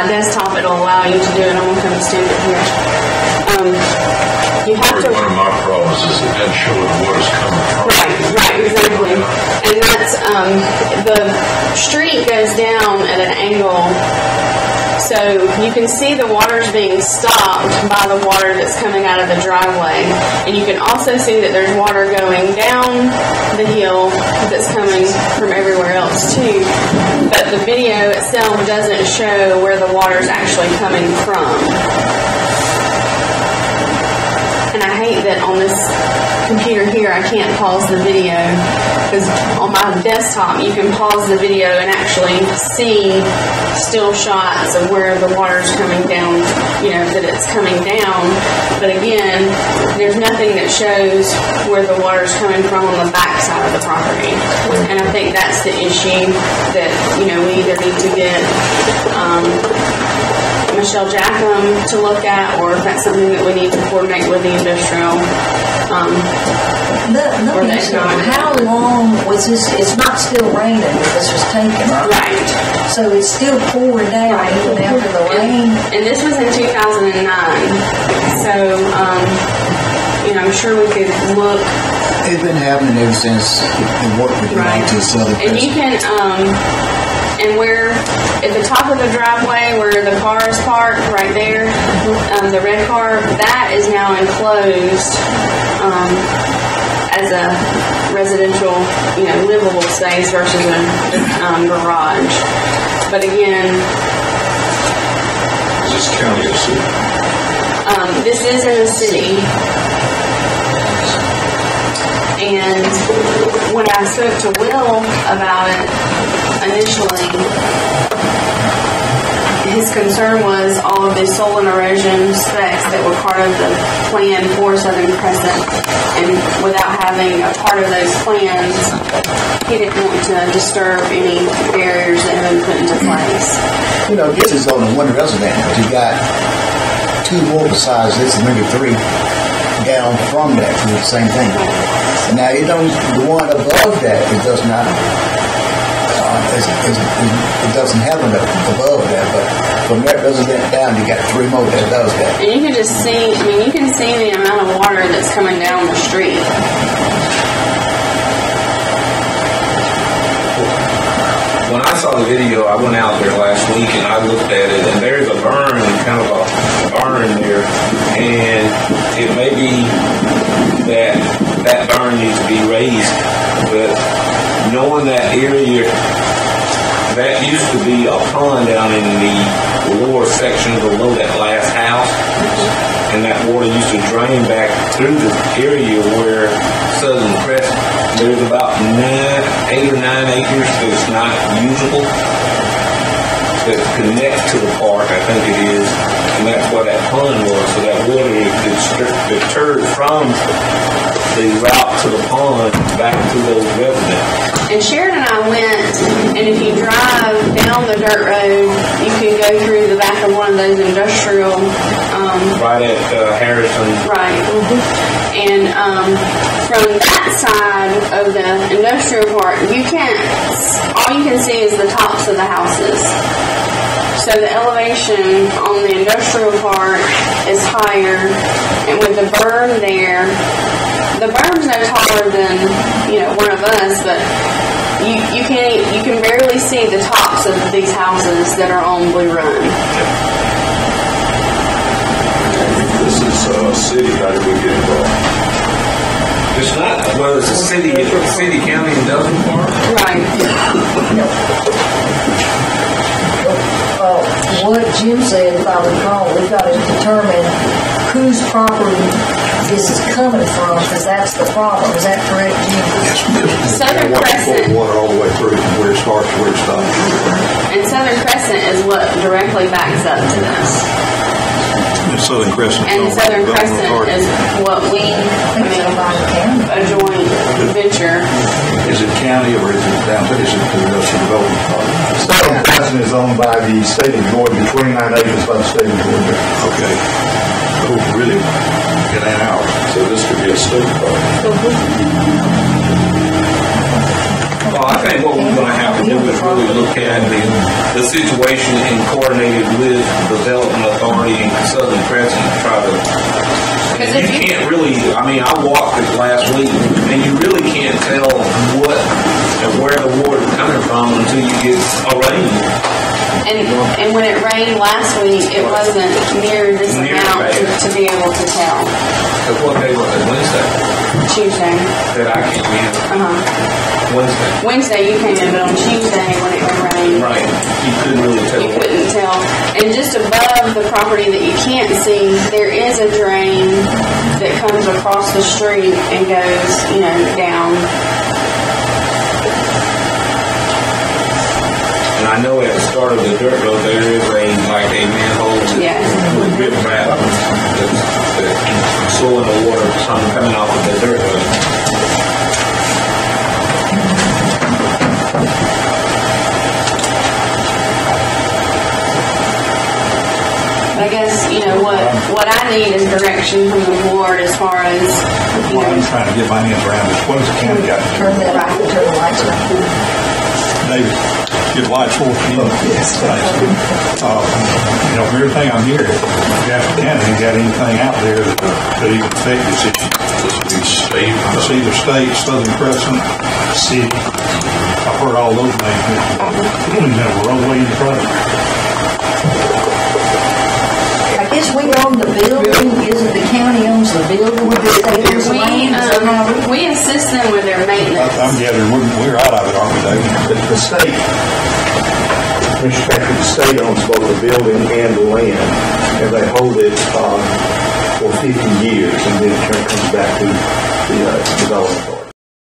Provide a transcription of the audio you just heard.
my desktop, it'll allow you to do it. I'm going to come stand it here. You have to. One of my problems is it doesn't show the water's coming from. Right, exactly. And that's the street goes down at an angle, so you can see the water's being stopped by the water that's coming out of the driveway, and you can also see that there's water going down the hill that's coming from everywhere else too. But the video itself doesn't show where the water's actually coming from. And I hate that on this computer here I can't pause the video, because on my desktop you can pause the video and actually see still shots of where the water's coming down, that it's coming down. But again, there's nothing that shows where the water's coming from on the back side of the property. And I think that's the issue that, we either need to get Michelle Jackham to look at, or if that's something that we need to coordinate with the industrial or the economic. How long was this? It's not still raining if this was taken, right? Right. So it's still pouring down even after the rain? And this was in 2009. So, I'm sure we could look. It's been happening ever since the work we did out to the southern And you can, and where at the top of the driveway where the car is parked, right there, the red car, that is now enclosed as a residential, livable space versus a garage. But again, Is this county or city? this is in the city. And when I spoke to Will about it initially, his concern was all of the soil and erosion specs that were part of the plan for Southern Crescent, and without having a part of those plans, he didn't want to disturb any barriers that have been put into place. This is on the one resident, but you got two more besides this, maybe three down from that for the same thing. Now the one above that, it does not. It doesn't have enough above that, but from that resident down, you got three more that does that. And you can just see. You can see the amount of water that's coming down the street. When I saw the video, I went out there last week and I looked at it, and there's a burn, kind of a burn there, and it may be that burn needs to be raised, but knowing that area, that used to be a pond down in the lower section below that last house, and that water used to drain back through the area where Southern Crest, there's about 8 or 9 acres that's not usable, that connects to the park, I think it is, and that's what that pond was. So that water is deterred from the route to the pond back to those residents. And Sharon and I went, and if you drive down the dirt road, you can go through the back of one of those industrial. Right at Harrison. Right. And from that side of the industrial park, all you can see is the tops of the houses. So the elevation on the industrial park is higher, and with the berm there, the berm's no taller than one of us, but you can barely see the tops of these houses that are on Blue Run. This is city. How did we get involved? It's not, well, it's a city, county, industrial park. Right. What Jim said, if I recall, we've got to determine whose property this is coming from, because that's the problem. Is that correct, Jim? Yes. Southern Crescent. Water all the way through from where it starts to where it stops. And Southern Crescent is what directly backs up to this. Southern Crescent. And Southern Crescent is what we, a joint venture. Is it county or is it down to, is it the industrial development part? Southern Crescent is owned by the state of Georgia, 29 acres by the state of Georgia. Okay. Oh, really? It ain't ours. So this could be a state park. Well, Well, I think what we're going to have to do is really look at the situation and coordinate it with Development Authority and Southern Crescent to try to. And you can't really, I mean, I walked it last week, and you really can't tell what and where the water is coming from until you get a rain. And when it rained last week, it wasn't near this amount to be able to tell. Because what day was it? Wednesday? Tuesday. That I came in. Wednesday you came in, but on Tuesday when it rained, right, you couldn't really tell. You couldn't tell. And just above the property that you can't see, there is a drain that comes across the street and goes, down. And I know at the start of the dirt road there is like a manhole with rip wrap that's slowing the water coming off of the dirt road. I guess, what I need is direction from the board as far as, Well, I'm trying to get my hands around this. What has the county got to do? Turn that off, turn the lights off. David, get lights for you. Yes. From everything I'm hearing, Jasper County ain't got anything out there that even affect this issue. It's either state, Southern Crescent, city. I've heard all those names. You don't even have a roadway in front of it. I guess we own the building. Isn't the county owns the building? We assist them with their maintenance. I'm gathering we're out of it, aren't we, David? The state, Commissioner, the state owns both the building and the land, and they hold it for 50 years, and then it comes back to the development authority.